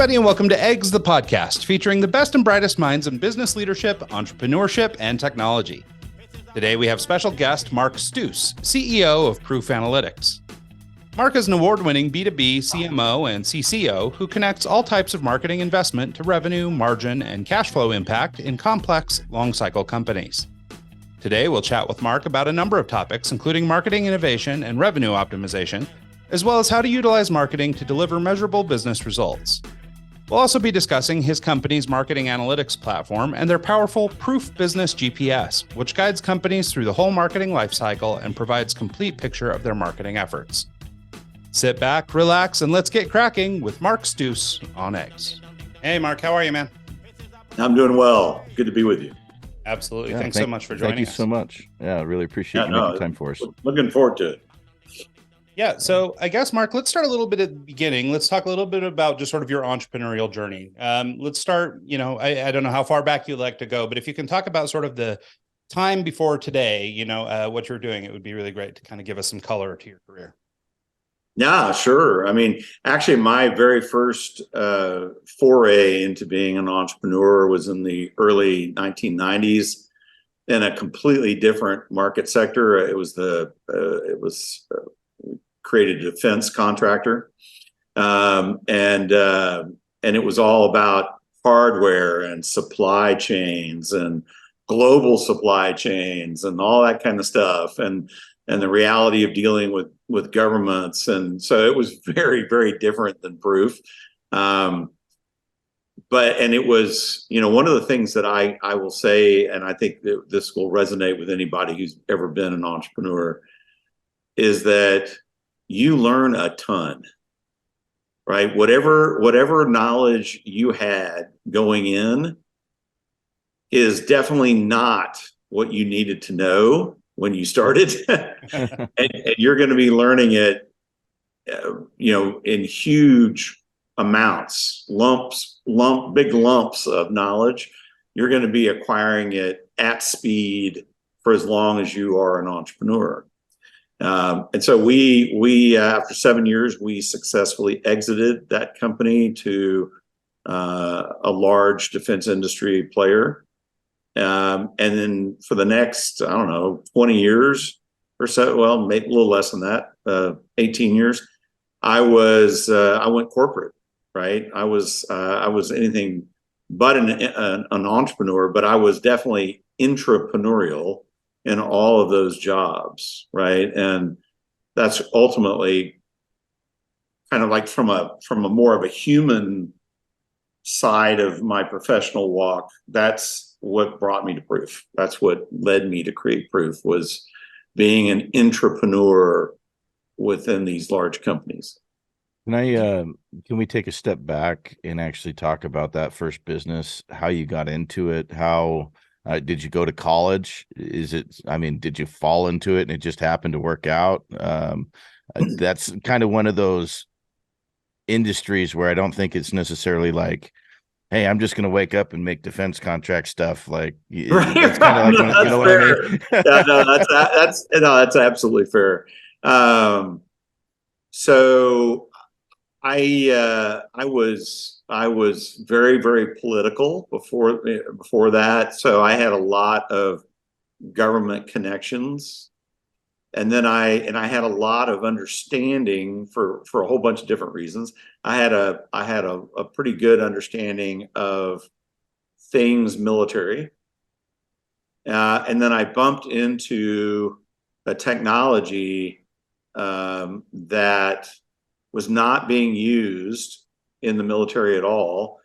everybody, and welcome to Eggs, the podcast, featuring the best and brightest minds in business leadership, entrepreneurship, and technology. Today, we have special guest Mark Stouse, CEO of Proof Analytics. Mark is an award-winning B2B CMO and CCO who connects all types of marketing investment to revenue, margin, and cash flow impact in complex, long-cycle companies. Today, we'll chat with Mark about a number of topics, including marketing innovation and revenue optimization, as well as how to utilize marketing to deliver measurable business results. We'll also be discussing his company's marketing analytics platform and their powerful Proof Business GPS, which guides companies through the whole marketing lifecycle and provides complete picture of their marketing efforts. Sit back, relax, and let's get cracking with Mark Stouse on Eggs. Hey, Mark, how are you, man? I'm doing well. Good to be with you. Absolutely. Thanks so much for joining us. Thank you so much. Yeah, I really appreciate you making time for us. Looking forward to it. Yeah. So I guess, Mark, let's start a little bit at the beginning. Let's talk a little bit about just sort of your entrepreneurial journey. Let's start, I don't know how far back you'd like to go, but if you can talk about sort of the time before today, what you're doing, it would be really great to kind of give us some color to your career. Yeah, sure. I mean, actually, my very first foray into being an entrepreneur was in the early 1990s in a completely different market sector. It was created a defense contractor, and it was all about hardware and supply chains and global supply chains and all that kind of stuff, and the reality of dealing with governments. And so it was very, very different than Proof. And it was, one of the things that I will say, and I think that this will resonate with anybody who's ever been an entrepreneur, is that you learn a ton, right? Whatever knowledge you had going in is definitely not what you needed to know when you started. and you're going to be learning it, in huge amounts, big lumps of knowledge. You're going to be acquiring it at speed for as long as you are an entrepreneur. And so we after 7 years, we successfully exited that company to a large defense industry player. And then for the next, 20 years or so, well, maybe a little less than that, 18 years, I went corporate, right? I was anything but an entrepreneur, but I was definitely intrapreneurial in all of those jobs, right? And that's ultimately kind of like from a more of a human side of my professional walk. That's what brought me to Proof. That's what led me to create Proof, was being an intrapreneur within these large companies. Can we take a step back and actually talk about that first business, how you got into it, how did you go to college? Did you fall into it and it just happened to work out? That's kind of one of those industries where I don't think it's necessarily like, hey, I'm just going to wake up and make defense contract stuff. Like, it's kind of like, what I mean? That's absolutely fair. So I was very, very political before that. So I had a lot of government connections, and then I had a lot of understanding for a whole bunch of different reasons. I had a pretty good understanding of things military, and then I bumped into a technology that was not being used in the military at all.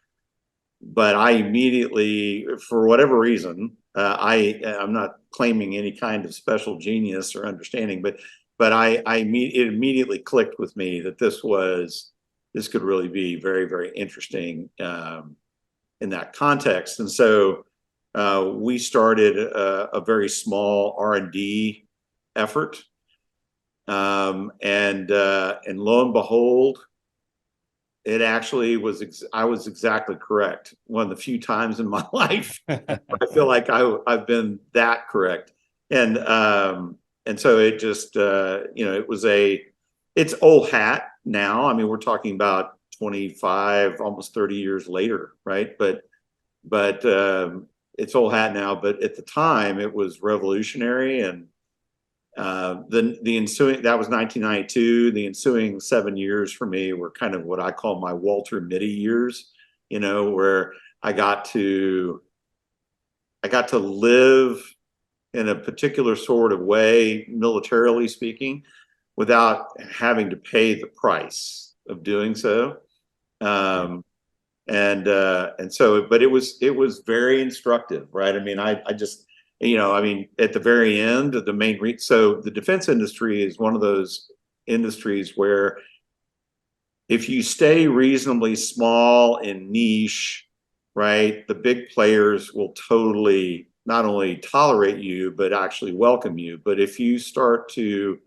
But I immediately, for whatever reason, I'm not claiming any kind of special genius or understanding, but it immediately clicked with me that this could really be very, very interesting in that context. And so we started a very small R&D effort, and lo and behold, it actually was. I was exactly correct. One of the few times in my life I feel like I've been that correct. And so it just it's old hat now. I mean, we're talking about 25, almost 30 years later, right? But it's old hat now. But at the time, it was revolutionary, and the ensuing, that was 1992. The ensuing 7 years for me were kind of what I call my Walter Mitty years, where I got to live in a particular sort of way, militarily speaking, without having to pay the price of doing so. And so, but it was very instructive, right? I mean, I just, at the very end of the main so the defense industry is one of those industries where if you stay reasonably small and niche, right, the big players will totally not only tolerate you, but actually welcome you. But if you start to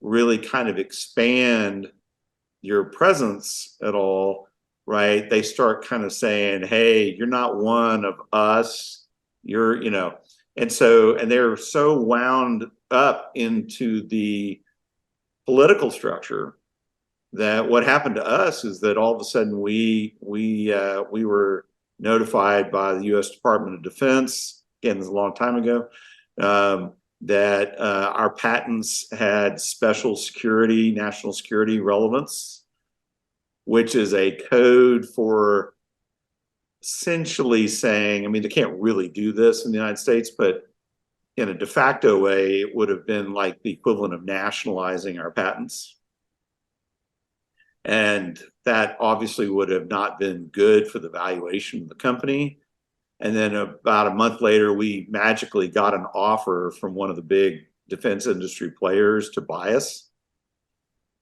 really kind of expand your presence at all, right, they start kind of saying, hey, you're not one of us, and they're so wound up into the political structure that what happened to us is that all of a sudden we were notified by the U.S. Department of Defense, again, this is a long time ago, that our patents had special security, national security relevance, which is a code for essentially saying, I mean, they can't really do this in the United States, but in a de facto way, it would have been like the equivalent of nationalizing our patents. And that obviously would have not been good for the valuation of the company. And then about a month later, we magically got an offer from one of the big defense industry players to buy us.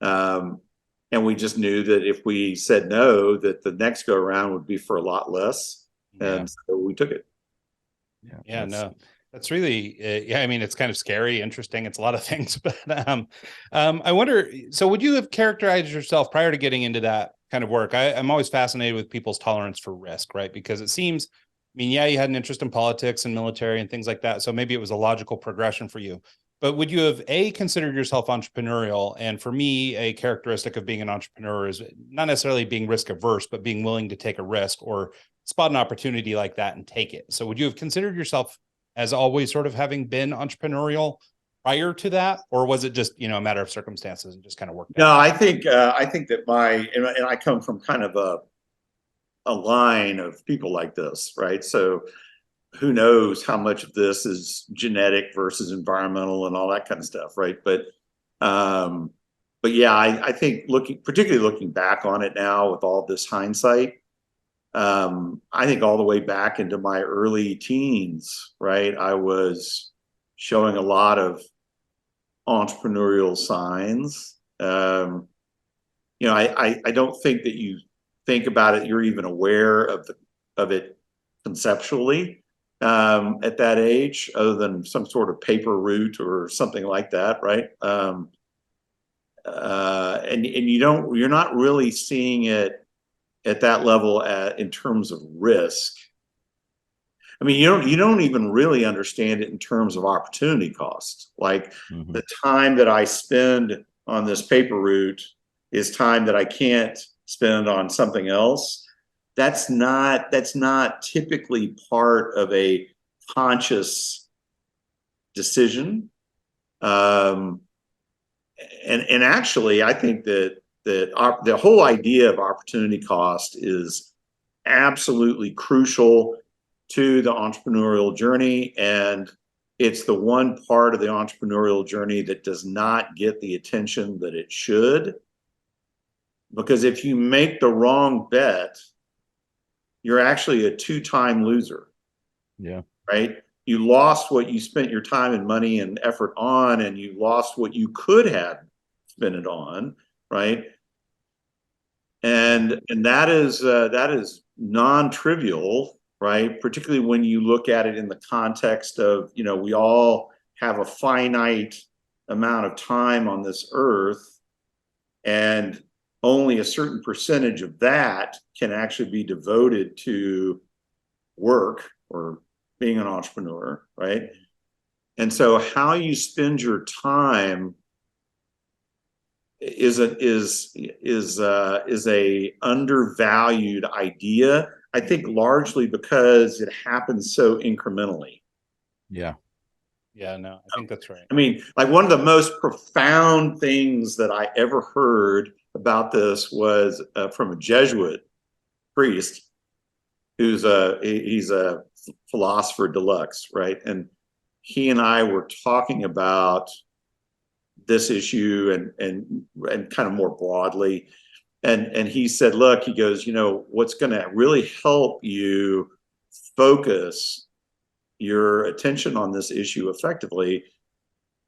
And we just knew that if we said no, that the next go around would be for a lot less. Yeah. And so we took it. Yeah, no, that's really, I mean, it's kind of scary, interesting. It's a lot of things, but I wonder, so would you have characterized yourself prior to getting into that kind of work? I'm always fascinated with people's tolerance for risk, right? Because it seems, I mean, yeah, you had an interest in politics and military and things like that. So maybe it was a logical progression for you. But would you have considered yourself entrepreneurial? And for me, a characteristic of being an entrepreneur is not necessarily being risk averse, but being willing to take a risk or spot an opportunity like that and take it. So would you have considered yourself as always sort of having been entrepreneurial prior to that? Or was it just, a matter of circumstances and just kind of worked out? No, I think that and I come from kind of a line of people like this, right? So who knows how much of this is genetic versus environmental and all that kind of stuff, right? But yeah, I think particularly looking back on it now with all this hindsight, I think all the way back into my early teens, right, I was showing a lot of entrepreneurial signs. I don't think that you think about it, you're even aware of it conceptually at that age, other than some sort of paper route or something like that, right? And you're not really seeing it at that level in terms of risk. I mean, you don't even really understand it in terms of opportunity cost. Like the time that I spend on this paper route is time that I can't spend on something else. That's not typically part of a conscious decision. And actually, I think that the whole idea of opportunity cost is absolutely crucial to the entrepreneurial journey. And it's the one part of the entrepreneurial journey that does not get the attention that it should. Because if you make the wrong bet, you're actually a two-time loser. Yeah. Right? You lost what you spent your time and money and effort on, and you lost what you could have spent it on, right? And that is non-trivial, right? Particularly when you look at it in the context of, we all have a finite amount of time on this earth, and only a certain percentage of that can actually be devoted to work or being an entrepreneur, right? And so how you spend your time a undervalued idea. I think largely because it happens so incrementally. Yeah. Yeah, no, I think that's right. I mean, like one of the most profound things that I ever heard about this was from a Jesuit priest he's a philosopher deluxe, right? And he and I were talking about this issue and kind of more broadly. And he said, look, he goes, what's going to really help you focus your attention on this issue effectively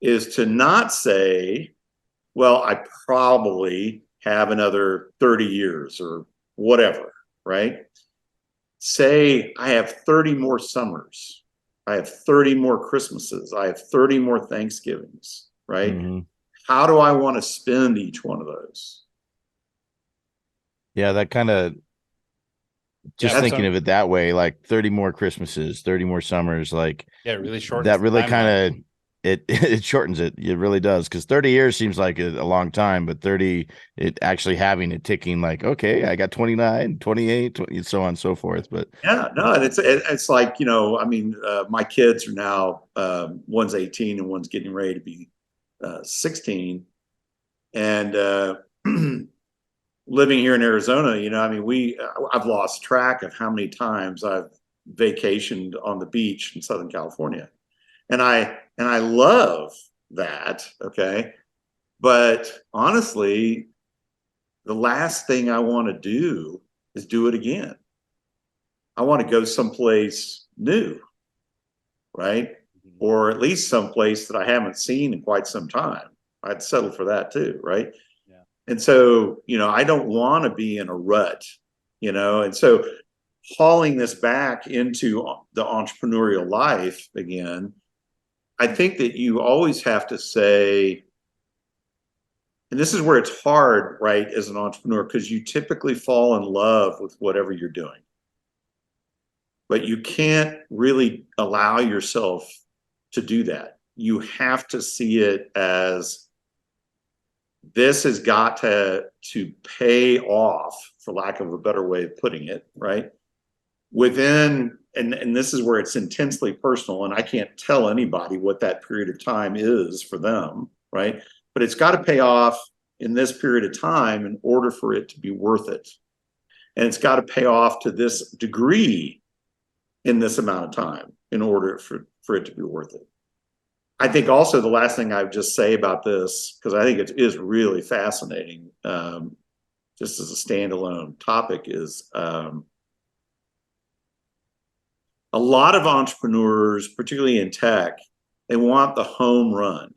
is to not say, well, I probably have another 30 years or whatever, right? Say I have 30 more summers. I have 30 more Christmases. I have 30 more Thanksgivings, right? Mm-hmm. How do I want to spend each one of those? Yeah, that kind of just thinking of it that way, like 30 more Christmases, 30 more summers, like it really shortens that really kind of it shortens it. It really does. Because 30 years seems like a long time, but 30, it actually having it ticking like, okay, I got 29, 28, 20, so on and so forth. But yeah, no, and it's like, I mean, my kids are now, one's 18 and one's getting ready to be 16. And living here in Arizona, I mean, I've lost track of how many times I've vacationed on the beach in Southern California. And I love that, okay? But honestly, the last thing I want to do is do it again. I want to go someplace new, right? Mm-hmm. Or at least someplace that I haven't seen in quite some time. I'd settle for that too, right? Yeah. And so, I don't want to be in a rut, and so hauling this back into the entrepreneurial life again, I think that you always have to say, and this is where it's hard, right, as an entrepreneur, because you typically fall in love with whatever you're doing. But you can't really allow yourself to do that. You have to see it as this has got to pay off, for lack of a better way of putting it, right? Within, and this is where it's intensely personal, and I can't tell anybody what that period of time is for them, right? But it's got to pay off in this period of time in order for it to be worth it. And it's got to pay off to this degree in this amount of time in order for it to be worth it. I think also the last thing I would just say about this, because I think it is really fascinating, just as a standalone topic, is a lot of entrepreneurs, particularly in tech, they want the home run,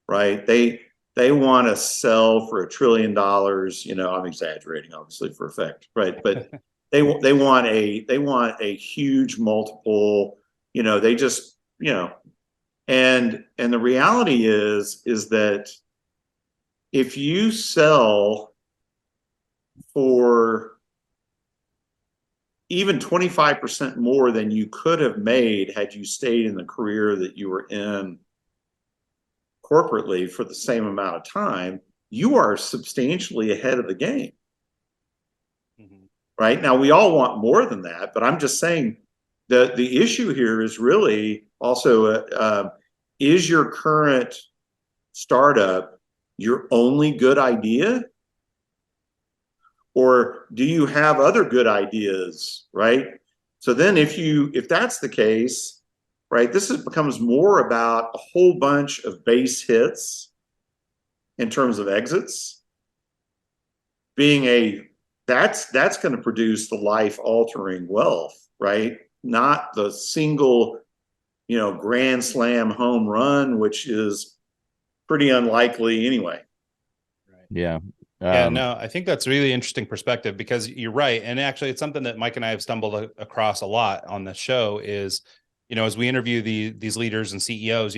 right? They want to sell for $1 trillion. I'm exaggerating, obviously, for effect, right? But they want a huge multiple. They just and the reality is that if you sell for even 25% more than you could have made had you stayed in the career that you were in corporately for the same amount of time, you are substantially ahead of the game. Mm-hmm. Right? Now, we all want more than that, but I'm just saying that the issue here is really also, is your current startup your only good idea? Or do you have other good ideas, right? So then if that's the case, right, becomes more about a whole bunch of base hits in terms of exits. That's going to produce the life-altering wealth, right? Not the single, grand slam home run, which is pretty unlikely anyway. Right. Yeah. No, I think that's really interesting perspective, because you're right. And actually, it's something that Mike and I have stumbled across a lot on the show is, as we interview these leaders and CEOs,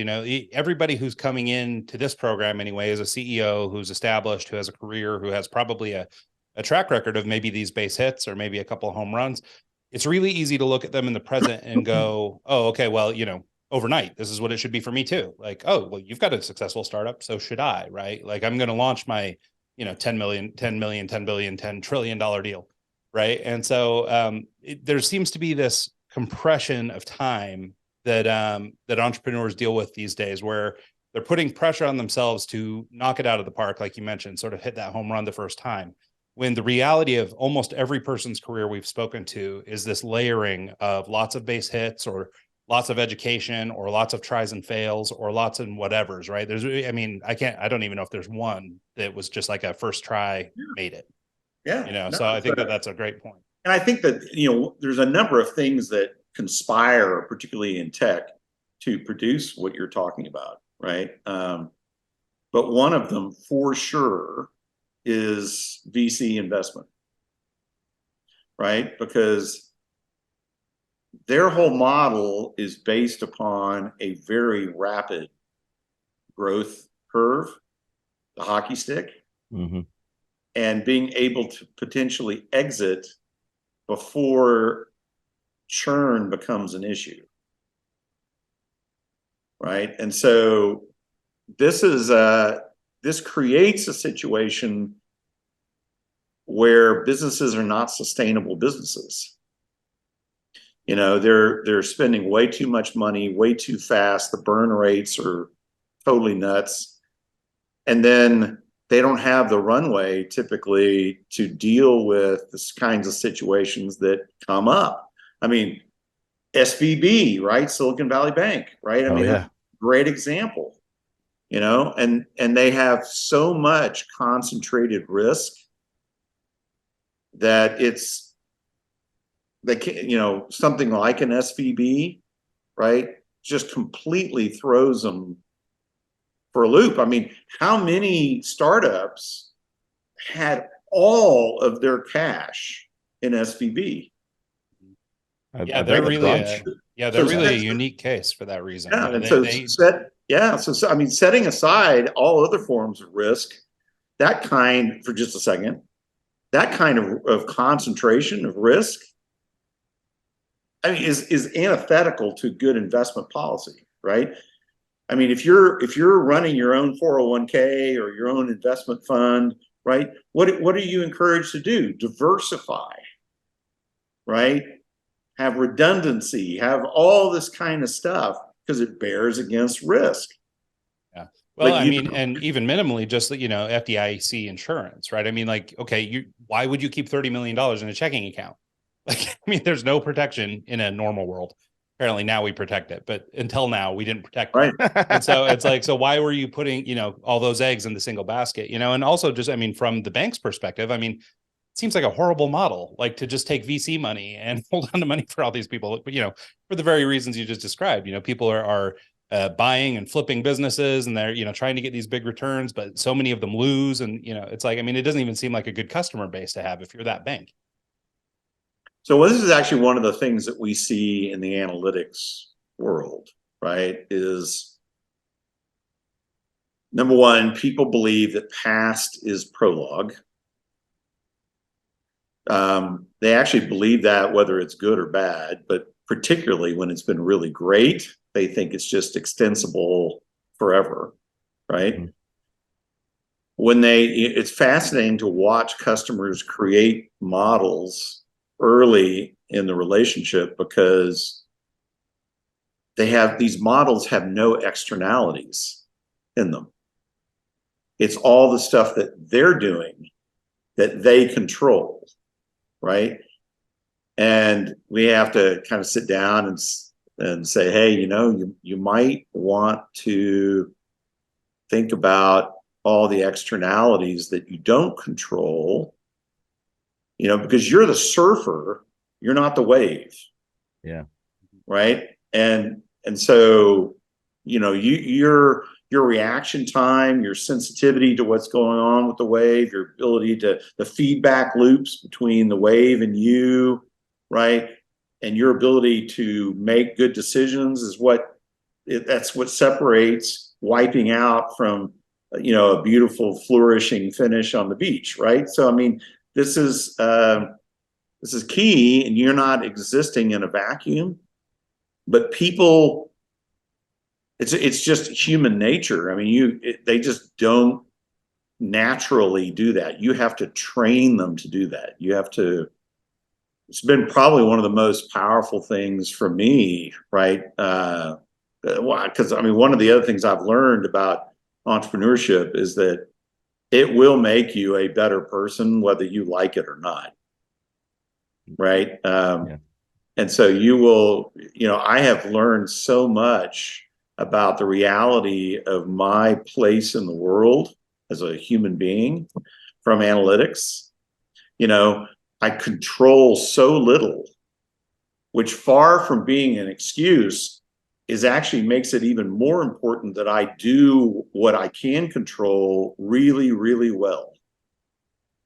everybody who's coming into this program anyway is a CEO who's established, who has a career, who has probably a track record of maybe these base hits or maybe a couple of home runs. It's really easy to look at them in the present and go, oh, okay, well, overnight. This is what it should be for me too. Like, oh, well, you've got a successful startup, so should I, right? Like, I'm going to launch my, 10 million, 10 million, 10 billion, $10 trillion deal, right? And so there seems to be this compression of time that entrepreneurs deal with these days, where they're putting pressure on themselves to knock it out of the park, like you mentioned, sort of hit that home run the first time. When the reality of almost every person's career we've spoken to is this layering of lots of base hits, or lots of education, or lots of tries and fails, or lots of whatevers, right? I don't even know if there's one that was just like a first try made it. Yeah. So I think that's a great point. And I think that, there's a number of things that conspire, particularly in tech, to produce what you're talking about, right? But one of them for sure is VC investment, right? Because their whole model is based upon a very rapid growth curve, the hockey stick, and being able to potentially exit before churn becomes an issue, right? And so this creates a situation where businesses are not sustainable businesses. They're spending way too much money, way too fast. The burn rates are totally nuts. And then they don't have the runway typically to deal with the kinds of situations that come up. I mean, SVB, right? Silicon Valley Bank, right? Great example, and they have so much concentrated risk that something like an SVB, right, just completely throws them for a loop. I mean, how many startups had all of their cash in SVB? They're really a unique case for that reason. Setting aside all other forms of risk, for just a second, that kind of concentration of risk, is antithetical to good investment policy, right? I mean, if you're running your own 401k or your own investment fund, right? What are you encouraged to do? Diversify, right? Have redundancy, have all this kind of stuff, because it bears against risk. Yeah. Well, and even minimally, just FDIC insurance, right? I mean, like, okay, why would you keep $30 million in a checking account? Like, there's no protection in a normal world. Apparently now we protect it, but until now we didn't protect it. And so it's like, so why were you putting, all those eggs in the single basket, and also just, from the bank's perspective, it seems like a horrible model, like to just take VC money and hold on to money for all these people, for the very reasons you just described. People are buying and flipping businesses, and they're, trying to get these big returns, but so many of them lose. And, it's like, it doesn't even seem like a good customer base to have if you're that bank. So this is actually one of the things that we see in the analytics world, right? Is number one, people believe that past is prologue. They actually believe that whether it's good or bad, but particularly when it's been really great, they think it's just extensible forever, right? It's fascinating to watch customers create models early in the relationship, because these models have no externalities in them. It's all the stuff that they're doing that they control, right? And we have to kind of sit down and say, hey, you might want to think about all the externalities that you don't control, because you're the surfer, you're not the wave. Yeah. Right. And so, your reaction time, your sensitivity to what's going on with the wave, your ability the feedback loops between the wave and you, right? And your ability to make good decisions that's what separates wiping out from, a beautiful flourishing finish on the beach, right? So, this is key, and you're not existing in a vacuum, but people it's just human nature. I mean, they just don't naturally do that. You have to train them to do that. It's been probably one of the most powerful things for me, right? Because I mean, one of the other things I've learned about entrepreneurship is that it will make you a better person, whether you like it or not. Right. Yeah. And so you will, I have learned so much about the reality of my place in the world as a human being from analytics. I control so little, which, far from being an excuse, is actually makes it even more important that I do what I can control really, really well.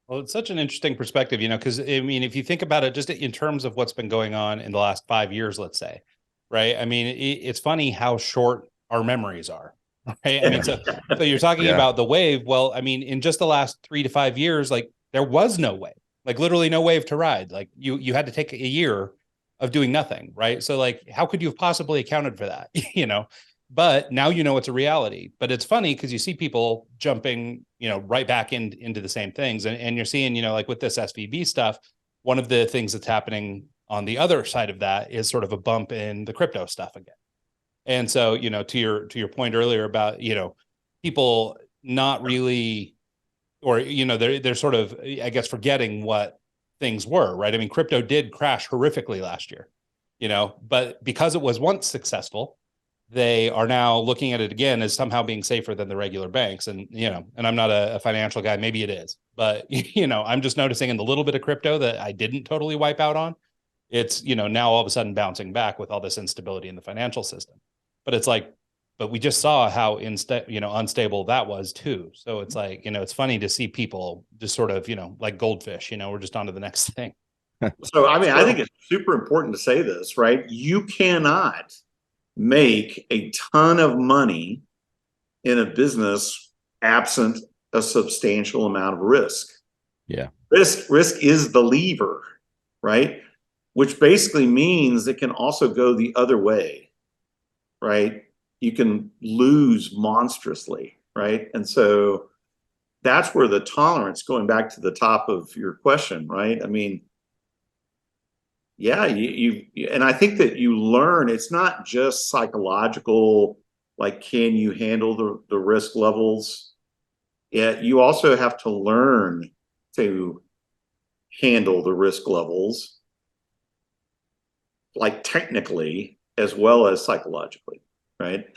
Well, it's such an interesting perspective, because I mean, if you think about it just in terms of what's been going on in the last 5 years, let's say, right? I mean, it's funny how short our memories are, right? I mean, so you're talking about the wave. Well, I mean, in just the last 3 to 5 years, like there was no wave, like literally no wave to ride. Like you had to take a year of doing nothing, right? So like, how could you have possibly accounted for that, But now it's a reality. But it's funny because you see people jumping, right back into the same things. And you're seeing, like with this SVB stuff, one of the things that's happening on the other side of that is sort of a bump in the crypto stuff again. And so, to your point earlier about, people not really, or, they're sort of, I guess, forgetting what things were, right? I mean, crypto did crash horrifically last year, but because it was once successful, they are now looking at it again as somehow being safer than the regular banks. And, and I'm not a financial guy, maybe it is, but, I'm just noticing in the little bit of crypto that I didn't totally wipe out on, it's, now all of a sudden bouncing back with all this instability in the financial system. But it's like, but we just saw how unstable that was too. So it's like, it's funny to see people just sort of, like goldfish, we're just on to the next thing. So, I mean, I think it's super important to say this, right? You cannot make a ton of money in a business absent a substantial amount of risk. Yeah. Risk is the lever, right? Which basically means it can also go the other way, right? You can lose monstrously, right? And so that's where the tolerance, going back to the top of your question, right? I mean, yeah, and I think that you learn, it's not just psychological, like, can you handle the risk levels? Yeah, you also have to learn to handle the risk levels, like technically as well as psychologically, right?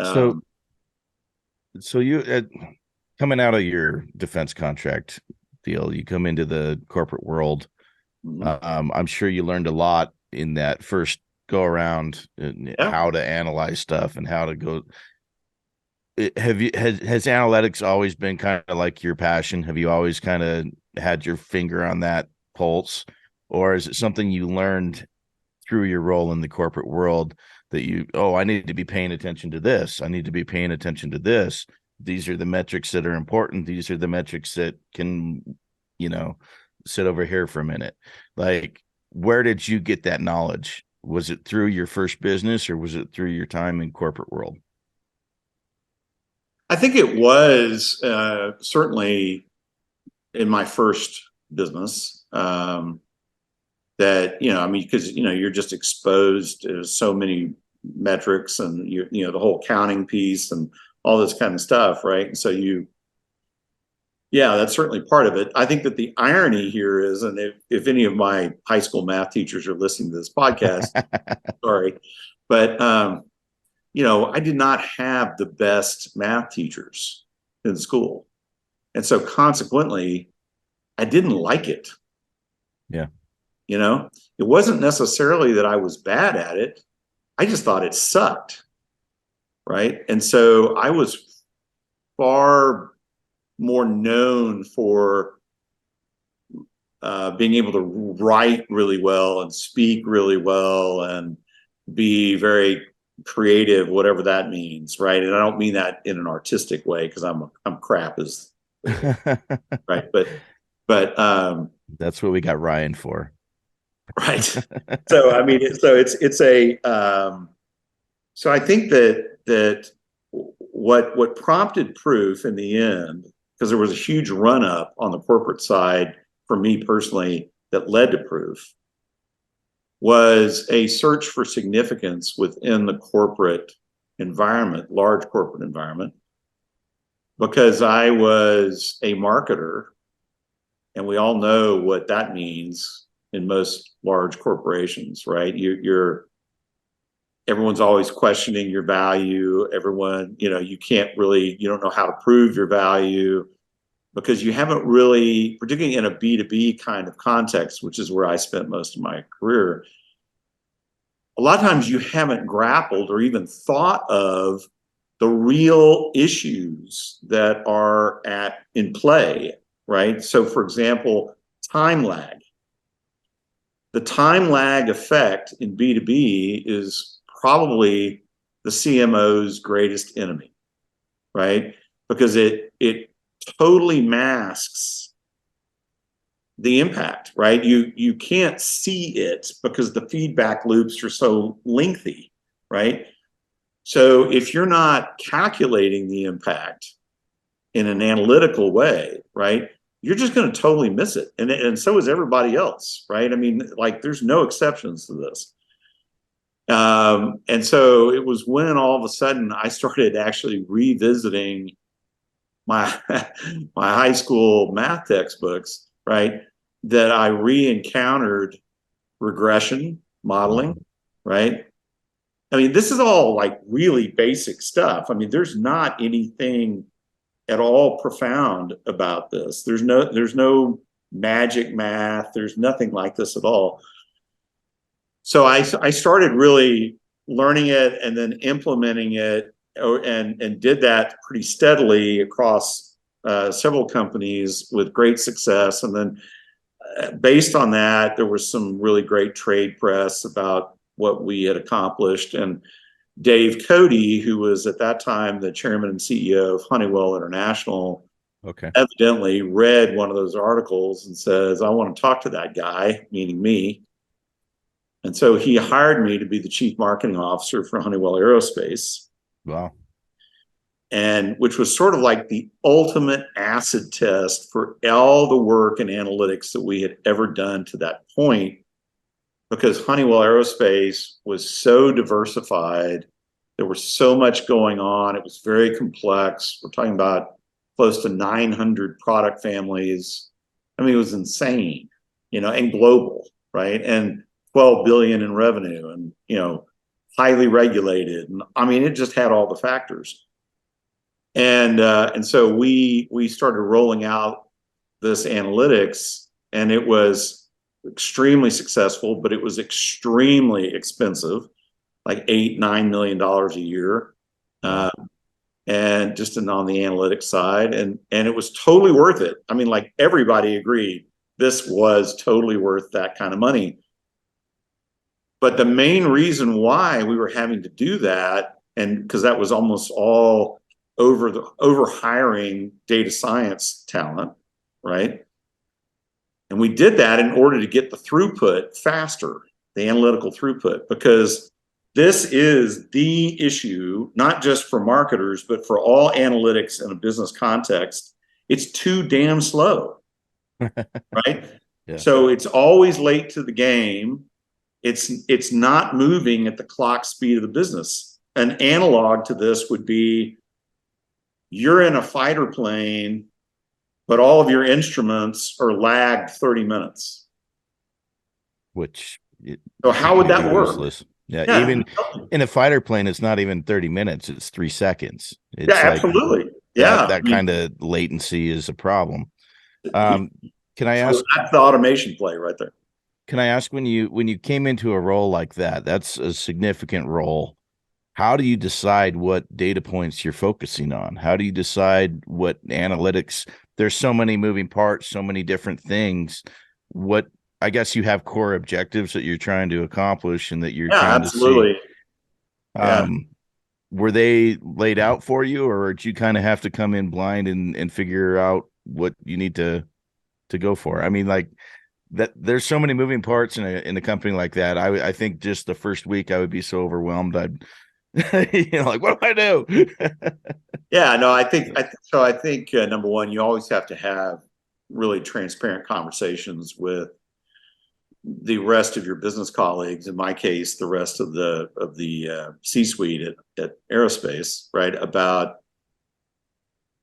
So you coming out of your defense contract deal, you come into the corporate world. I'm sure you learned a lot in that first go around, how to analyze stuff and how to go. Has analytics always been kind of like your passion? Have you always kind of had your finger on that pulse, or is it something you learned through your role in the corporate world that I need to be paying attention to this. I need to be paying attention to this. These are the metrics that are important. These are the metrics that can, sit over here for a minute. Like, where did you get that knowledge? Was it through your first business or was it through your time in corporate world? I think it was certainly in my first business that, because, you're just exposed to so many metrics and, the whole accounting piece and all this kind of stuff. Right. And so that's certainly part of it. I think that the irony here is, and if any of my high school math teachers are listening to this podcast, sorry, but, I did not have the best math teachers in school. And so consequently, I didn't like it. Yeah. It wasn't necessarily that I was bad at it. I just thought it sucked. Right. And so I was far more known for being able to write really well and speak really well and be very creative, whatever that means, right? And I don't mean that in an artistic way because I'm crap as right, but that's what we got Ryan for, right? So I mean, so it's a so I think that what prompted Proof in the end, because there was a huge run up on the corporate side for me personally that led to Proof, was a search for significance within the corporate environment, large corporate environment, because I was a marketer, and we all know what that means in most large corporations, right? Everyone's always questioning your value. Everyone, you don't know how to prove your value because you haven't really, particularly in a B2B kind of context, which is where I spent most of my career, a lot of times you haven't grappled or even thought of the real issues that are in play, right? So for example, time lag. The time lag effect in B2B is probably the CMO's greatest enemy, right? Because it totally masks the impact, right? You can't see it because the feedback loops are so lengthy, right? So if you're not calculating the impact in an analytical way, right, you're just going to totally miss it. And so is everybody else, right? I mean, like there's no exceptions to this. And so it was when all of a sudden I started actually revisiting my high school math textbooks, right, that I re-encountered regression modeling, right? I mean, this is all like really basic stuff. I mean, there's not anything at all profound about this. There's no magic math. There's nothing like this at all. So I started really learning it and then implementing it, and did that pretty steadily across several companies with great success. And then based on that, there was some really great trade press about what we had accomplished. And Dave Coady, who was at that time the chairman and CEO of Honeywell International, evidently read one of those articles and says, I want to talk to that guy, meaning me. And so he hired me to be the chief marketing officer for Honeywell Aerospace. Wow. And which was sort of like the ultimate acid test for all the work and analytics that we had ever done to that point, because Honeywell Aerospace was so diversified. There was so much going on. It was very complex. We're talking about close to 900 product families. I mean, it was insane, and global, right? And 12 billion in revenue, and highly regulated, and I mean it just had all the factors. And so we started rolling out this analytics, and it was extremely successful, but it was extremely expensive, like $8-9 million a year, and just on the analytics side, and it was totally worth it. I mean, like everybody agreed this was totally worth that kind of money. But the main reason why we were having to do that, and because that was almost all over hiring data science talent, right? And we did that in order to get the throughput faster, the analytical throughput, because this is the issue, not just for marketers, but for all analytics in a business context. It's too damn slow, right? Yeah. So it's always late to the game. It's not moving at the clock speed of the business. An analog to this would be you're in a fighter plane, but all of your instruments are lagged 30 minutes. So how would that work? Yeah, even in a fighter plane, it's not even 30 minutes. It's 3 seconds. It's absolutely. That kind of latency is a problem. Can I ask? So that's the automation play right there. Can I ask, when you came into a role like that, that's a significant role. How do you decide what data points you're focusing on? How do you decide what analytics? There's so many moving parts, so many different things. I guess you have core objectives that you're trying to accomplish and that you're trying absolutely. to see. Were they laid out for you, or did you kind of have to come in blind and figure out what you need to go for? I mean, like, that there's so many moving parts in a company like that. I think just the first week I would be so overwhelmed. I'd, like, what do I do? Yeah, no, I think number one, you always have to have really transparent conversations with the rest of your business colleagues. In my case, the rest of the C-suite at Aerospace, right? About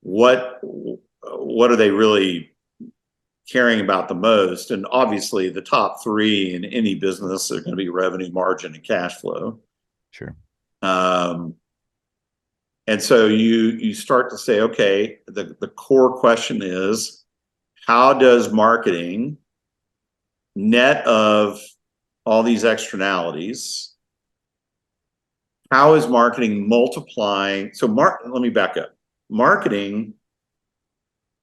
what are they really caring about the most? And obviously, the top three in any business are going to be revenue, margin, and cash flow. Sure. And so you start to say, okay, the core question is, how does marketing, net of all these externalities, how is marketing multiplying? So let me back up. Marketing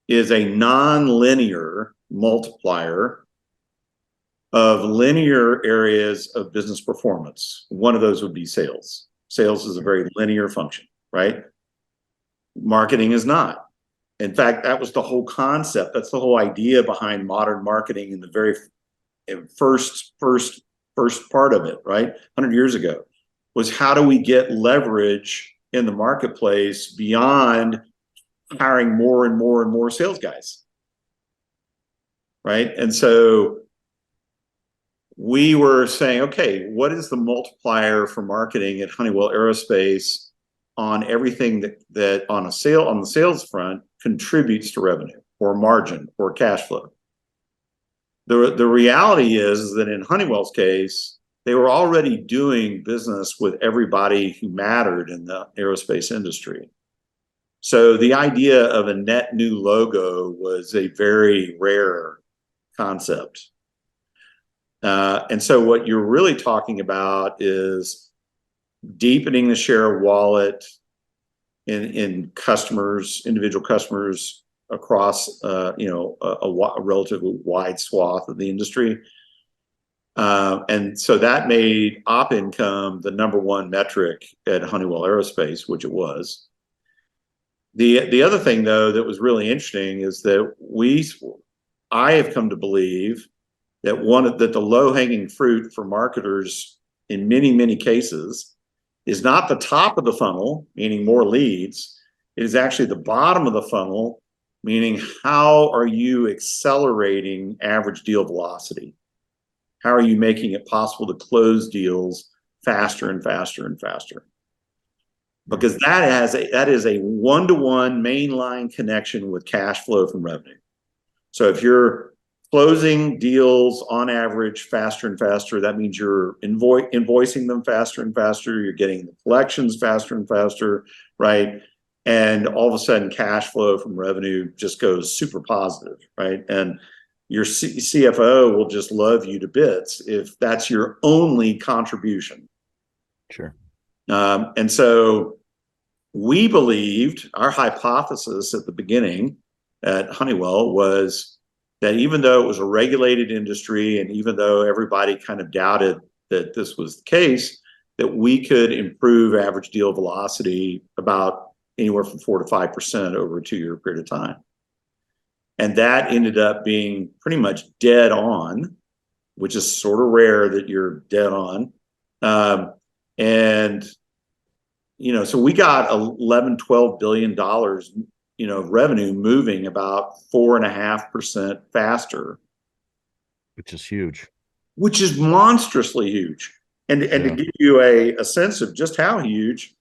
is a non-linear multiplier of linear areas of business performance. One of those would be sales. Sales is a very linear function, right? Marketing is not. In fact, that was the whole concept. That's the whole idea behind modern marketing in the very first part of it, right? 100 years ago, was how do we get leverage in the marketplace beyond hiring more and more and more sales guys, right? And so we were saying, okay, what is the multiplier for marketing at Honeywell Aerospace on everything that on the sales front contributes to revenue or margin or cash flow? The reality is that in Honeywell's case, they were already doing business with everybody who mattered in the aerospace industry. So the idea of a net new logo was a very rare concept. And so what you're really talking about is deepening the share of wallet in customers, individual customers across a relatively wide swath of the industry. And so that made op income the number one metric at Honeywell Aerospace, which it was. The other thing, though, that was really interesting is that I have come to believe that the low-hanging fruit for marketers in many, many cases is not the top of the funnel, meaning more leads. It is actually the bottom of the funnel, meaning how are you accelerating average deal velocity? How are you making it possible to close deals faster and faster and faster? Because that is a one-to-one mainline connection with cash flow from revenue. So if you're closing deals on average faster and faster, that means you're invoicing them faster and faster, you're getting the collections faster and faster, right? And all of a sudden cash flow from revenue just goes super positive, right? And your CFO will just love you to bits if that's your only contribution. Sure. And so we believed, our hypothesis at the beginning at Honeywell was that even though it was a regulated industry and even though everybody kind of doubted that this was the case, that we could improve average deal velocity about anywhere from 4 to 5% over a 2-year period of time. And that ended up being pretty much dead on, which is sort of rare that you're dead on. So we got $11-12 billion, revenue moving about 4.5% faster, which is huge, which is monstrously huge. And to give you a sense of just how huge,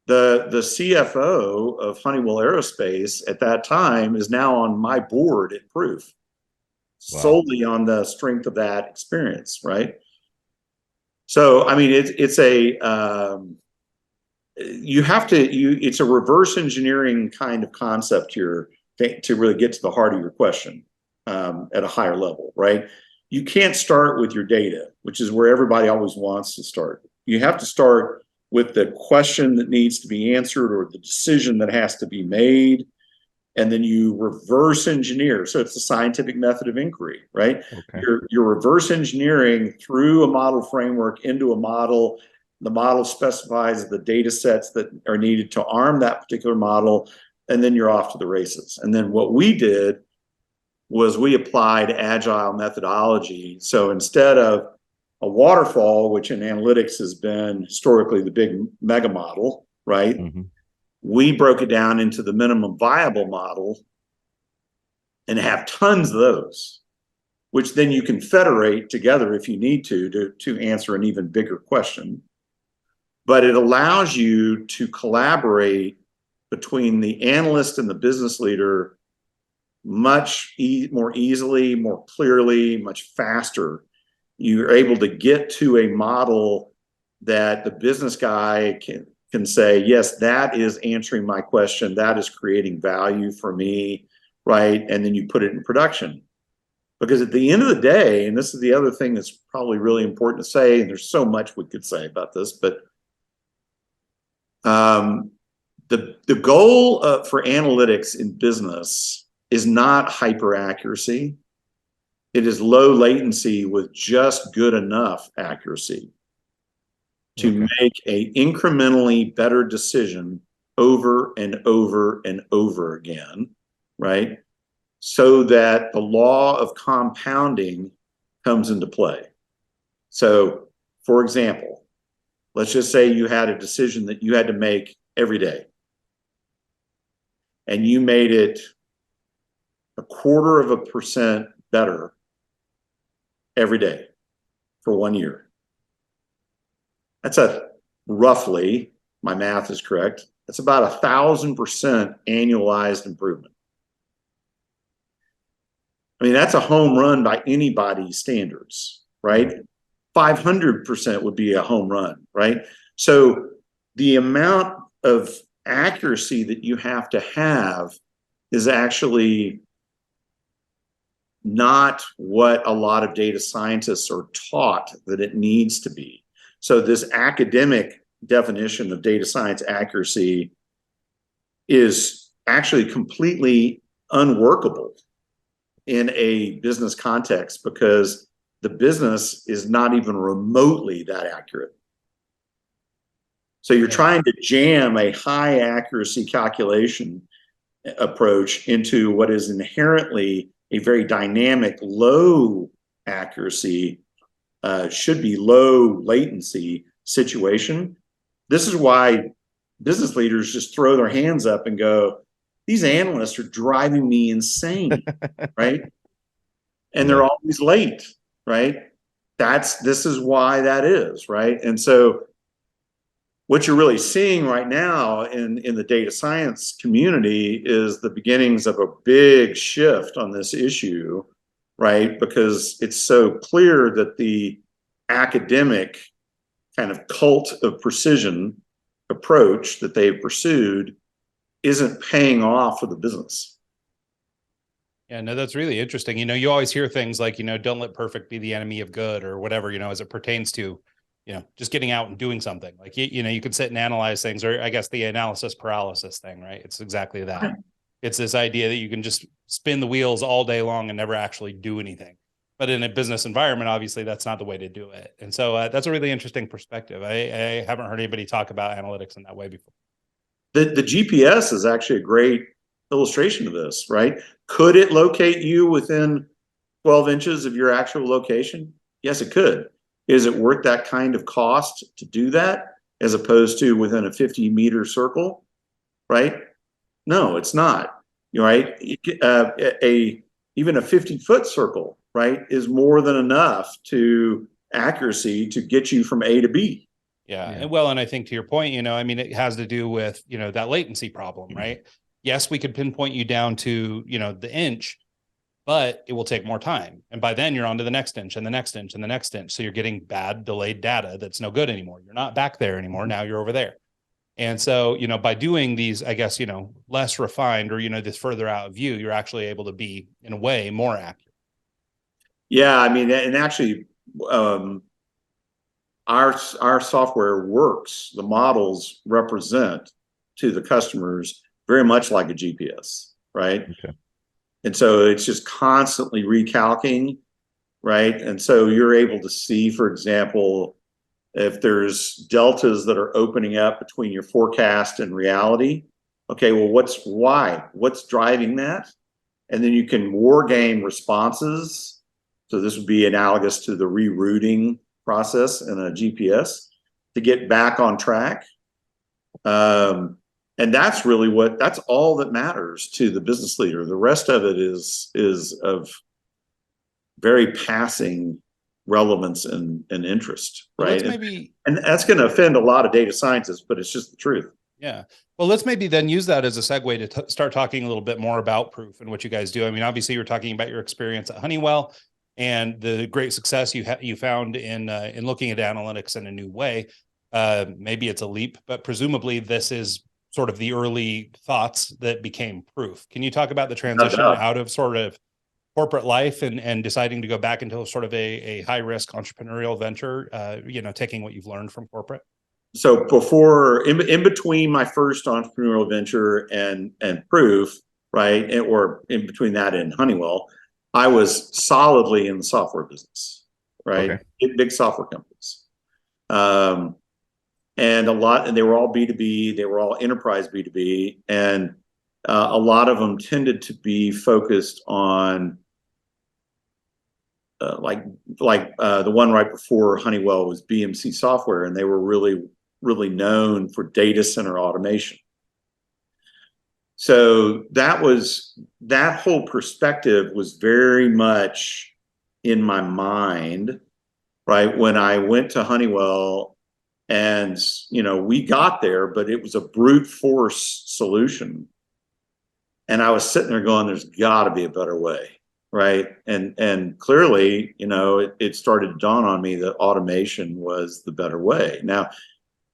the CFO of Honeywell Aerospace at that time is now on my board at Proof, solely on the strength of that experience, right? So, I mean, it's a reverse engineering kind of concept here to really get to the heart of your question at a higher level, right? You can't start with your data, which is where everybody always wants to start. You have to start with the question that needs to be answered or the decision that has to be made, and then you reverse engineer. So it's the scientific method of inquiry, right? Okay. You're reverse engineering through a model framework into a model. The model specifies the data sets that are needed to arm that particular model, and then you're off to the races. And then what we did was we applied agile methodology. So instead of a waterfall, which in analytics has been historically the big mega model, right? Mm-hmm. We broke it down into the minimum viable model and have tons of those, which then you can federate together if you need to answer an even bigger question. But it allows you to collaborate between the analyst and the business leader much more easily, more clearly, much faster. You're able to get to a model that the business guy can say, yes, that is answering my question. That is creating value for me, right? And then you put it in production. Because at the end of the day, and this is the other thing that's probably really important to say, and there's so much we could say about this, but the goal for analytics in business is not hyper accuracy. It is low latency with just good enough accuracy to make a incrementally better decision over and over and over again, right? So that the law of compounding comes into play. So, for example, let's just say you had a decision that you had to make every day, and you made it 0.25% better every day for 1 year. That's roughly, my math is correct, that's about 1,000% annualized improvement. I mean, that's a home run by anybody's standards, right? 500% would be a home run, right? So the amount of accuracy that you have to have is actually not what a lot of data scientists are taught that it needs to be. So this academic definition of data science accuracy is actually completely unworkable in a business context because the business is not even remotely that accurate. So you're trying to jam a high accuracy calculation approach into what is inherently a very dynamic, low accuracy, should be low latency situation. This is why business leaders just throw their hands up and go, these analysts are driving me insane, right? And they're always late, right? This is why that is, right? And so what you're really seeing right now in the data science community is the beginnings of a big shift on this issue, right? Because it's so clear that the academic kind of cult of precision approach that they've pursued isn't paying off for the business. Yeah, no, that's really interesting. You always hear things like, don't let perfect be the enemy of good or whatever, as it pertains to, just getting out and doing something. Like, you could sit and analyze things, or I guess the analysis paralysis thing, right? It's exactly that. Right. It's this idea that you can just spin the wheels all day long and never actually do anything. But in a business environment, obviously, that's not the way to do it. And so that's a really interesting perspective. I haven't heard anybody talk about analytics in that way before. The GPS is actually a great illustration of this, right? Could it locate you within 12 inches of your actual location? Yes, it could. Is it worth that kind of cost to do that as opposed to within a 50-meter circle, right? No, it's not, right? Even a 50-foot circle, right, is more than enough to accuracy to get you from A to B. Yeah. And I think to your point, it has to do with, that latency problem, right? Yes, we could pinpoint you down to, the inch, but it will take more time. And by then you're on to the next inch and the next inch and the next inch. So you're getting bad delayed data that's no good anymore. You're not back there anymore. Now you're over there. And so, by doing these, I guess, less refined or, this further out view, you're actually able to be, in a way, more accurate. Yeah. I mean, and actually, our software works. The models represent to the customers very much like a GPS, right? Okay. And so it's just constantly recalculating, right? And so you're able to see, for example, if there's deltas that are opening up between your forecast and reality. Okay, well, what's driving that? And then you can war game responses. So this would be analogous to the rerouting process in a GPS to get back on track. And that's all that matters to the business leader. The rest of it is of very passing relevance and interest, right? And that's going to offend a lot of data scientists, but it's just the truth. Yeah. Well, let's maybe then use that as a segue to start talking a little bit more about Proof and what you guys do. I mean, obviously, you're talking about your experience at Honeywell and the great success you found in looking at analytics in a new way. Maybe it's a leap, but presumably this is sort of the early thoughts that became Proof. Can you talk about the transition out of sort of corporate life and deciding to go back into sort of a high risk entrepreneurial venture, taking what you've learned from corporate? So in between my first entrepreneurial venture and Proof, right, or in between that and Honeywell, I was solidly in the software business, right? Okay. Big software companies. And they were all B2B, they were all enterprise B2B, and a lot of them tended to be focused on the one right before Honeywell was BMC Software, and they were really known for data center automation. So that whole perspective was very much in my mind, right, when I went to Honeywell. And, we got there, but it was a brute force solution. And I was sitting there going, there's got to be a better way, right? And clearly, it started to dawn on me that automation was the better way. Now,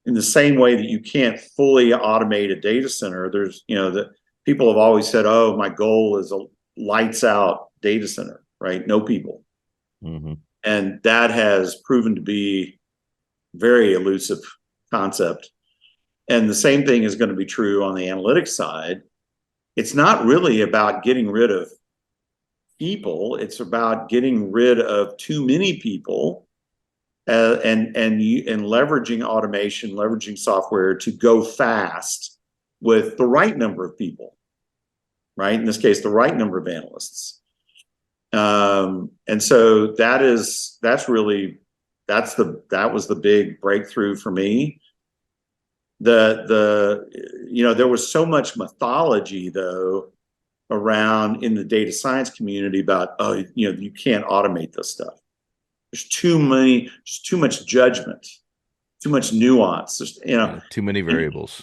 in the same way that you can't fully automate a data center, there's, that people have always said, oh, my goal is a lights out data center, right? No people. Mm-hmm. And that has proven to be very elusive concept. And the same thing is going to be true on the analytics side. It's not really about getting rid of people. It's about getting rid of too many people and leveraging automation, leveraging software to go fast with the right number of people, right? In this case, the right number of analysts. And so that was the big breakthrough for me. There was so much mythology though around in the data science community about, you can't automate this stuff. There's too much judgment, too much nuance. Too many variables.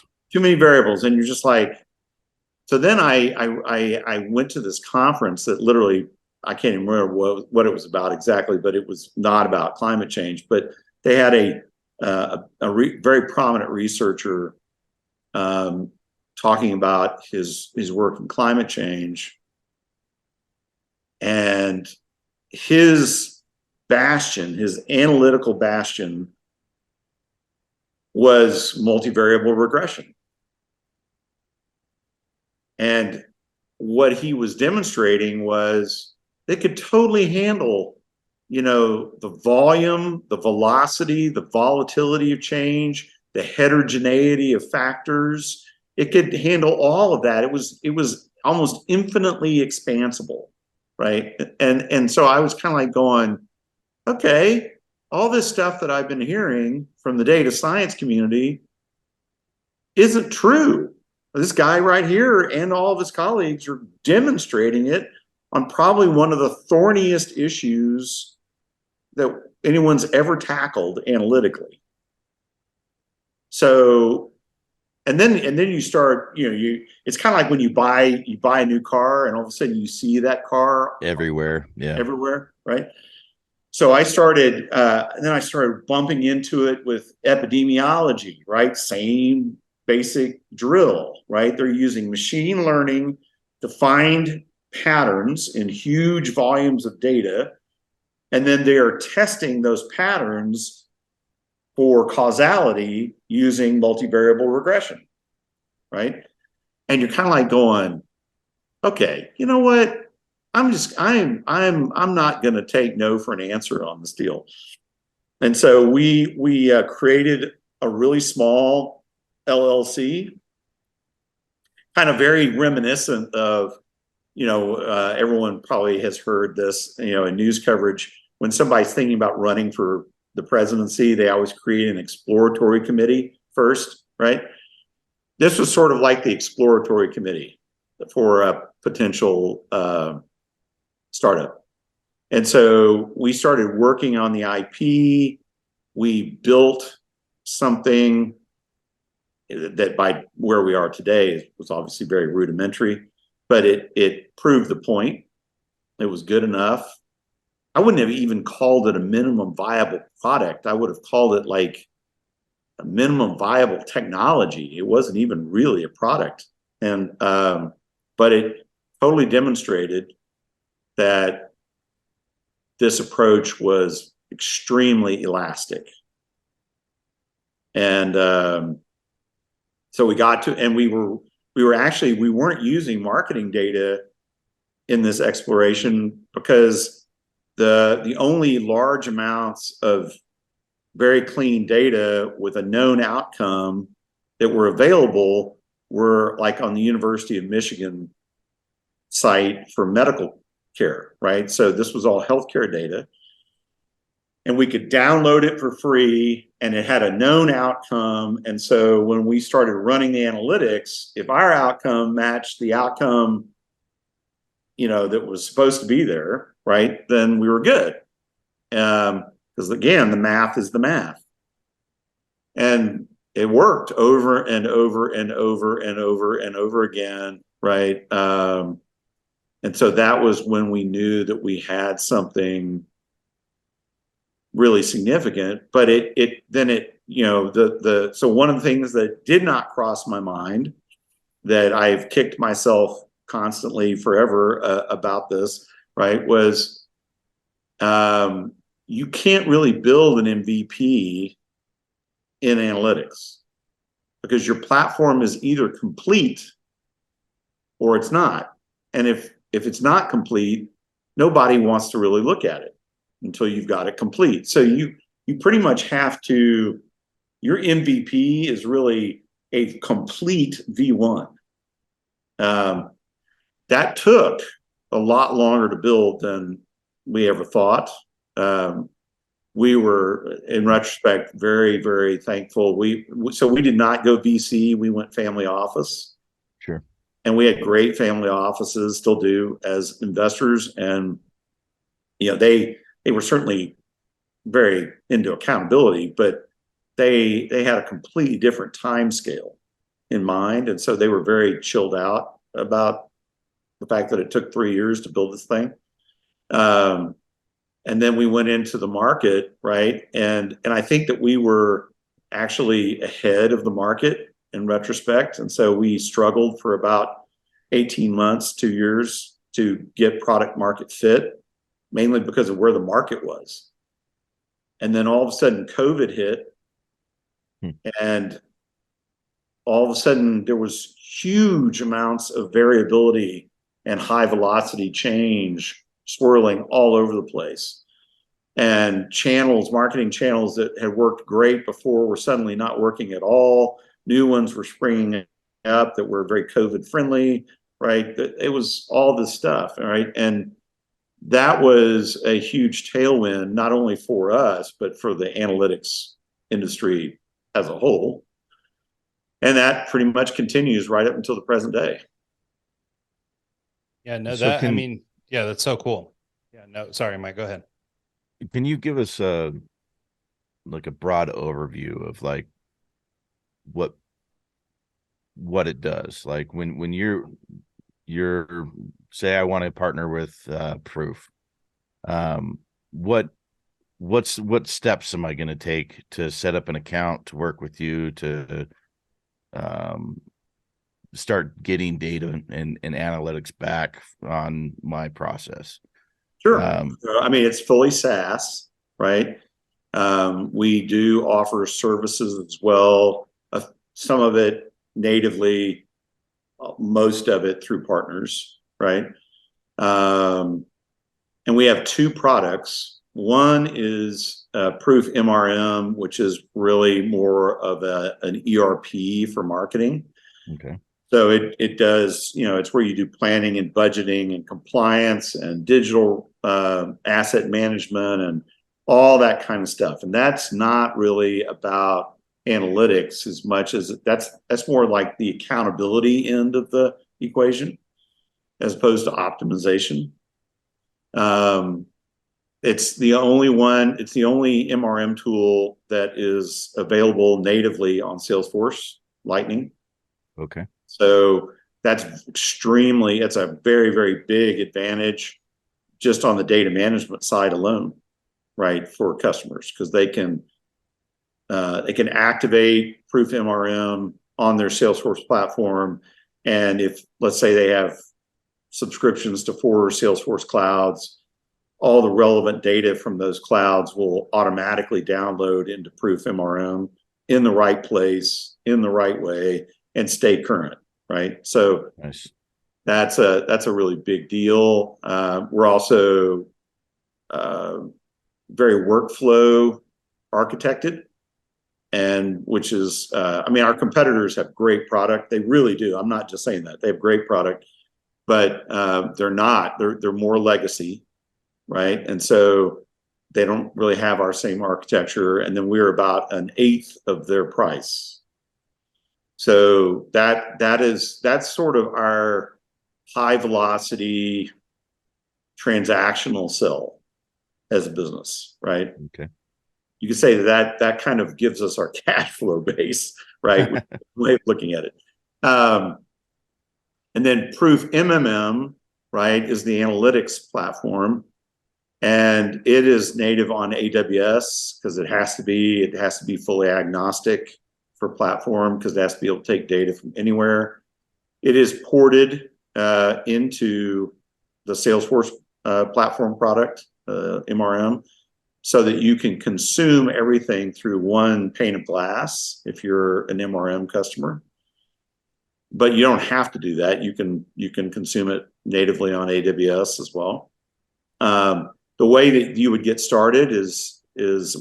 And you're just like, so then I went to this conference that literally, I can't even remember what it was about exactly, but it was not about climate change. But they had a very prominent researcher talking about his work in climate change, and his analytical bastion was multivariable regression. And what he was demonstrating was they could totally handle, the volume, the velocity, the volatility of change, the heterogeneity of factors. It could handle all of that. It was almost infinitely expansible, right? And so I was kind of like going, okay, all this stuff that I've been hearing from the data science community isn't true. This guy right here and all of his colleagues are demonstrating it on probably one of the thorniest issues that anyone's ever tackled analytically. So, and then you start, it's kind of like when you buy a new car and all of a sudden you see that car everywhere. Yeah. Everywhere. Right. So I started bumping into it with epidemiology, right? Same basic drill, right? They're using machine learning to find patterns in huge volumes of data, and then they are testing those patterns for causality using multivariable regression, right? And you're kind of like going, okay, you know what? I'm not going to take no for an answer on this deal. And so we created a really small LLC, kind of very reminiscent of, everyone probably has heard this, in news coverage. When somebody's thinking about running for the presidency, they always create an exploratory committee first, right? this was sort of like the exploratory committee for a potential startup. And so we started working on the IP. We built something that by where we are today was obviously very rudimentary, but it proved the point. It was good enough. I wouldn't have even called it a minimum viable product. I would have called it like a minimum viable technology. It wasn't even really a product. And but it totally demonstrated that this approach was extremely elastic. And so we got to, and we weren't using marketing data in this exploration because the only large amounts of very clean data with a known outcome that were available were like on the University of Michigan site for medical care, right? So this was all healthcare data. And we could download it for free, and it had a known outcome. And so when we started running the analytics, if our outcome matched the outcome, that was supposed to be there, right, then we were good. Because again, the math is the math. And it worked over and over and over and over and over again, right? And so that was when we knew that we had something really significant. But so one of the things that did not cross my mind, that I've kicked myself constantly forever about this, right, was you can't really build an MVP in analytics because your platform is either complete or it's not. And if it's not complete, nobody wants to really look at it until you've got it complete. So you pretty much have to, your MVP is really a complete V1. That took a lot longer to build than we ever thought. We were, in retrospect, very, very thankful. So we did not go VC. We went family office. Sure. And we had great family offices, still do, as investors. And, they were certainly very into accountability, but they had a completely different time scale in mind. And so they were very chilled out about the fact that it took 3 years to build this thing. And then we went into the market, right? And I think that we were actually ahead of the market in retrospect. And so we struggled for about 18 months, 2 years to get product market fit, mainly because of where the market was. And then all of a sudden COVID hit, and all of a sudden there was huge amounts of variability and high velocity change swirling all over the place. And marketing channels that had worked great before were suddenly not working at all. New ones were springing up that were very COVID friendly, right? It was all this stuff, all right? And that was a huge tailwind, not only for us, but for the analytics industry as a whole. And that pretty much continues right up until the present day. Yeah, no, that's so cool. Yeah, no, sorry, Mike, go ahead. Can you give us a broad overview of like what it does? Like when you're say I want to partner with Proof, what steps am I going to take to set up an account, to work with you, to start getting data and analytics back on my process? Sure. It's fully SaaS, right? We do offer services as well. Some of it natively, most of it through partners, right? And we have two products. One is Proof MRM, which is really more of an ERP for marketing. Okay. So it does, it's where you do planning and budgeting and compliance and digital asset management and all that kind of stuff. And that's not really about analytics as much as that's more like the accountability end of the equation as opposed to optimization. It's the only MRM tool that is available natively on Salesforce Lightning. Okay. So it's a very, very big advantage just on the data management side alone, right, for customers, because they can activate Proof MRM on their Salesforce platform. And if, let's say, they have subscriptions to 4 Salesforce clouds, all the relevant data from those clouds will automatically download into Proof MRM in the right place, in the right way, and stay current, right? So nice. That's a really big deal. We're also very workflow architected, and which is, our competitors have great product. They really do. I'm not just saying that. They have great product, but they're more legacy, right? And so they don't really have our same architecture. And then we're about 1/8 of their price. So that's sort of our high velocity transactional sell as a business, right? Okay. You could say that kind of gives us our cash flow base, right? Way of looking at it. And then Proof MMM, right, is the analytics platform. And it is native on AWS because it has to be fully agnostic for platform, because it has to be able to take data from anywhere. It is ported into the Salesforce platform product, MRM, so that you can consume everything through one pane of glass if you're an MRM customer. But you don't have to do that. You can consume it natively on AWS as well. The way that you would get started is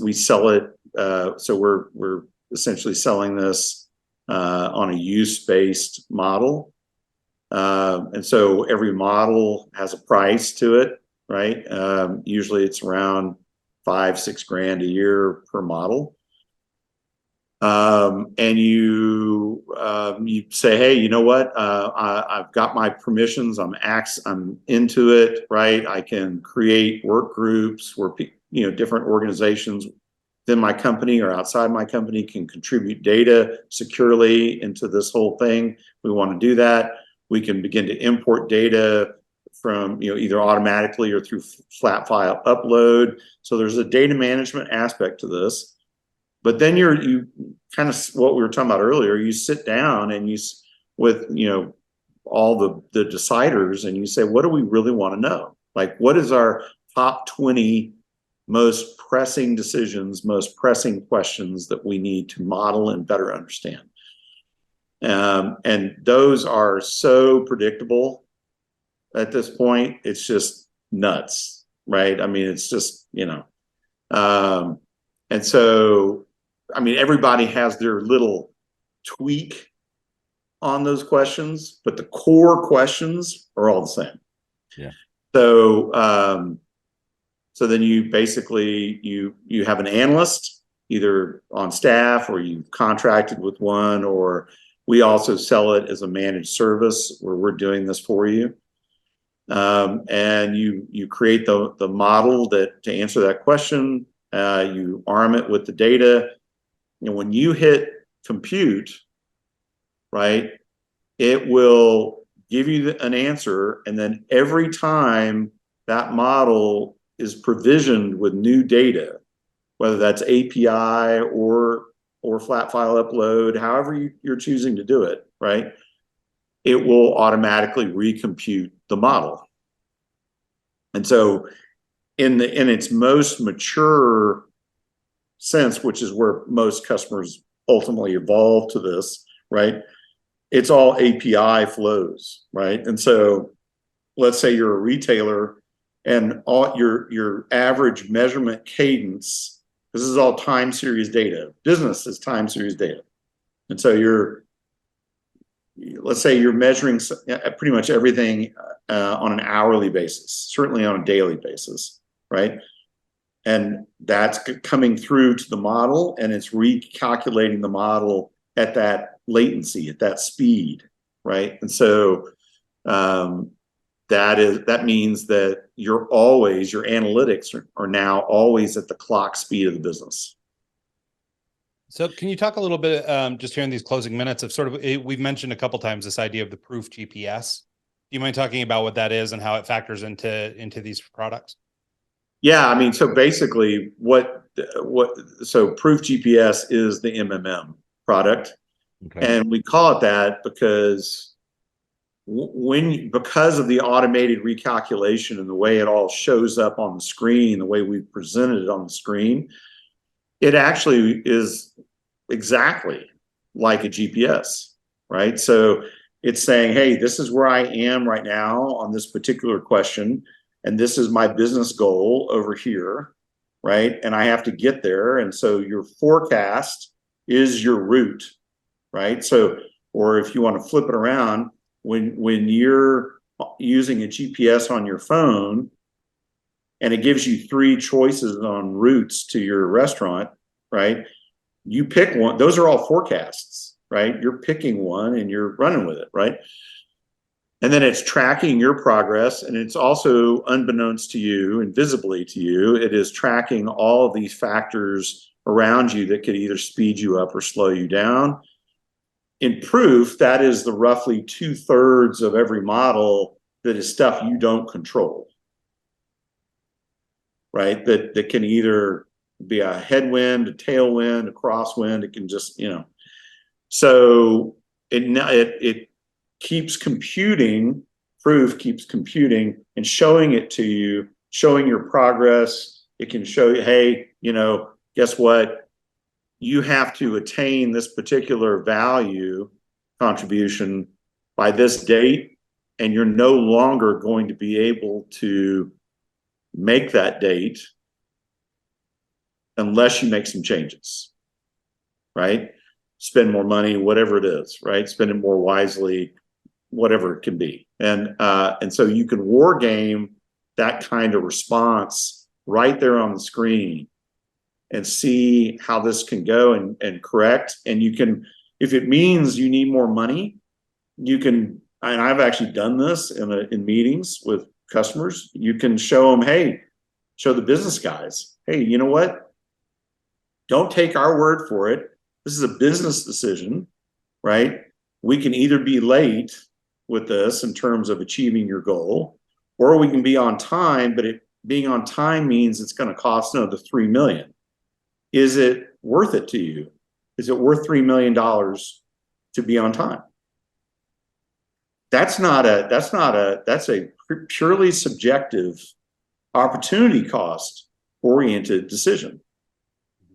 we sell it. So we're essentially selling this on a use-based model. And so every model has a price to it, right? Usually it's around $5,000-$6,000 a year per model. And you say, hey, you know what? I've got my permissions. I'm into it, right? I can create work groups where different organizations within my company or outside my company can contribute data securely into this whole thing. We want to do that. We can begin to import data from either automatically or through flat file upload. So there's a data management aspect to this. But then you kind of, what we were talking about earlier, you sit down and with all the deciders, and you say, what do we really want to know? Like, what is our top 20 most pressing decisions, most pressing questions that we need to model and better understand? And those are so predictable at this point. It's just nuts, right? I mean, it's just, and so, everybody has their little tweak on those questions, but the core questions are all the same. Yeah. So, so then you basically, you have an analyst either on staff or you've contracted with one, or we also sell it as a managed service where we're doing this for you. And you create the model to answer that question. You arm it with the data. When you hit compute, right, it will give you an answer. And then every time that model is provisioned with new data, whether that's API or flat file upload, however you're choosing to do it, right, it will automatically recompute the model. And so in its most mature sense, which is where most customers ultimately evolve to this, right, it's all API flows, right? And so let's say you're a retailer and all your average measurement cadence, this is all time series data. Business is time series data. And so let's say you're measuring pretty much everything on an hourly basis, certainly on a daily basis, right? And that's coming through to the model, and it's recalculating the model at that latency, at that speed, right? And so that means that your analytics are now always at the clock speed of the business. So can you talk a little bit, just here in these closing minutes, of sort of, we've mentioned a couple times this idea of the proof GPS. Do you mind talking about what that is and how it factors into these products? Yeah, I mean, so basically so Proof GPS is the MMM product. Okay. And we call it that because because of the automated recalculation and the way it all shows up on the screen, the way we presented it on the screen, it actually is exactly like a GPS, right? So it's saying, hey, this is where I am right now on this particular question, and this is my business goal over here, right? And I have to get there. And so your forecast is your route, right? So, or if you want to flip it around, when you're using a GPS on your phone and it gives you 3 choices on routes to your restaurant, right? You pick one. Those are all forecasts, right? You're picking one and you're running with it, right? And then it's tracking your progress, and it's also, unbeknownst to you, invisibly to you, it is tracking all of these factors around you that could either speed you up or slow you down. In Proof, that is the roughly 2/3 of every model that is stuff you don't control, right? That can either be a headwind, a tailwind, a crosswind. It can just, so it keeps computing. Proof keeps computing and showing it to you, showing your progress. It can show you, hey, guess what? You have to attain this particular value contribution by this date, and you're no longer going to be able to make that date unless you make some changes, right? Spend more money, whatever it is, right? Spend it more wisely, whatever it can be. And so you can war game that kind of response right there on the screen and see how this can go and correct. And you can, if it means you need more money, you can, and I've actually done this in meetings with customers, you can show them, hey, show the business guys, hey, you know what? Don't take our word for it. This is a business decision, right? We can either be late with this in terms of achieving your goal, or we can be on time, but being on time means it's going to cost another $3 million. Is it worth it to you? Is it worth $3 million to be on time? That's a purely subjective, opportunity cost oriented decision.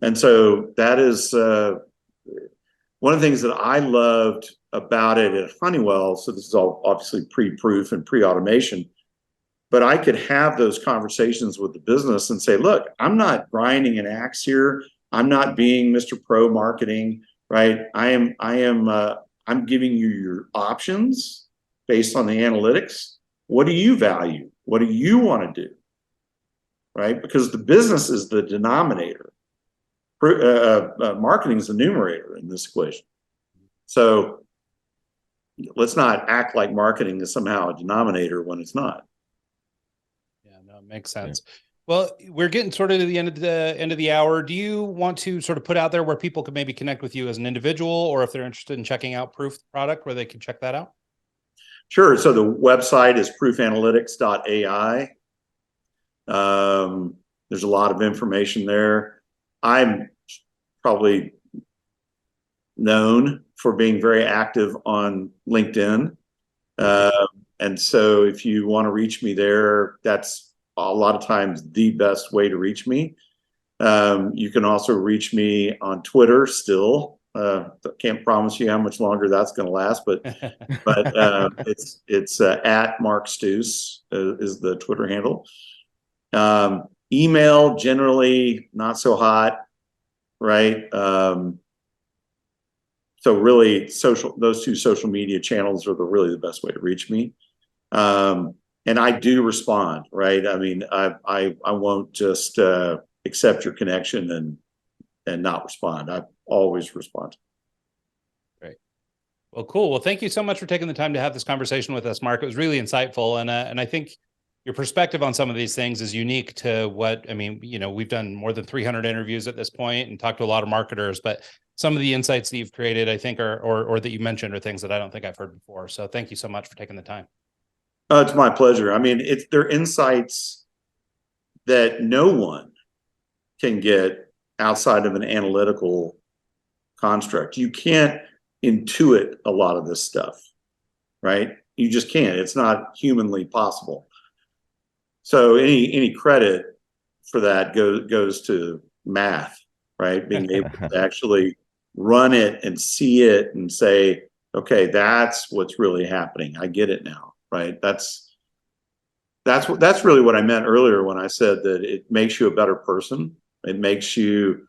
And so that is one of the things that I loved about it at Honeywell. So this is all obviously pre-proof and pre-automation, but I could have those conversations with the business and say, look, I'm not grinding an axe here. I'm not being Mr. Pro marketing, right? I'm giving you your options based on the analytics. What do you value? What do you want to do? Right? Because the business is the denominator. Marketing is the numerator in this equation. So let's not act like marketing is somehow a denominator when it's not. Yeah, no, it makes sense. Yeah. Well, we're getting sort of to the end of the hour. Do you want to sort of put out there where people could maybe connect with you as an individual, or if they're interested in checking out Proof product, where they can check that out? Sure. So the website is proofanalytics.ai. There's a lot of information there. I'm probably known for being very active on LinkedIn. And so if you want to reach me there, that's a lot of times the best way to reach me. You can also reach me on Twitter still. Can't promise you how much longer that's going to last, but it's at Mark Stouse is the Twitter handle. Email generally not so hot, right? So really, those 2 social media channels are really the best way to reach me. And I do respond, right? I mean, I won't just accept your connection and not respond. I always respond. Great. Well, cool. Well, thank you so much for taking the time to have this conversation with us, Mark. It was really insightful. And I think your perspective on some of these things is unique to what, I mean, we've done more than 300 interviews at this point and talked to a lot of marketers, but some of the insights that you've created, I think, or that you mentioned are things that I don't think I've heard before. So thank you so much for taking the time. It's my pleasure. I mean, they're insights that no one can get outside of an analytical construct. You can't intuit a lot of this stuff, right? You just can't. It's not humanly possible. So any credit for that goes to math, right? Being able to actually run it and see it and say, okay, that's what's really happening. I get it now, right? That's really what I meant earlier when I said that it makes you a better person. It makes you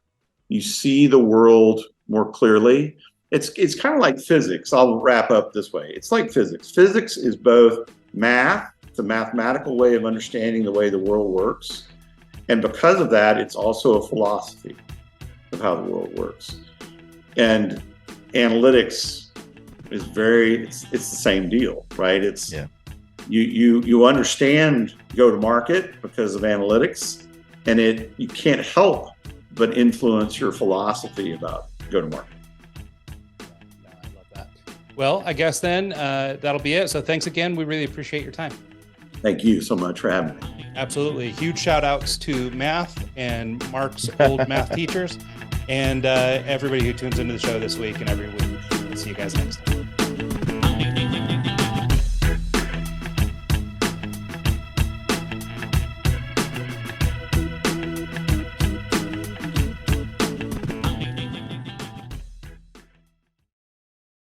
see the world more clearly. It's kind of like physics. I'll wrap up this way. It's like physics. Physics is both math. It's a mathematical way of understanding the way the world works. And because of that, it's also a philosophy of how the world works. And analytics is it's the same deal, right? You understand go-to-market because of analytics, and you can't help but influence your philosophy about go-to-market. I love that. Well, I guess then that'll be it. So thanks again. We really appreciate your time. Thank you so much for having me. Absolutely. Huge shout outs to math and Mark's old math teachers and everybody who tunes into the show this week and every week. We'll see you guys next time.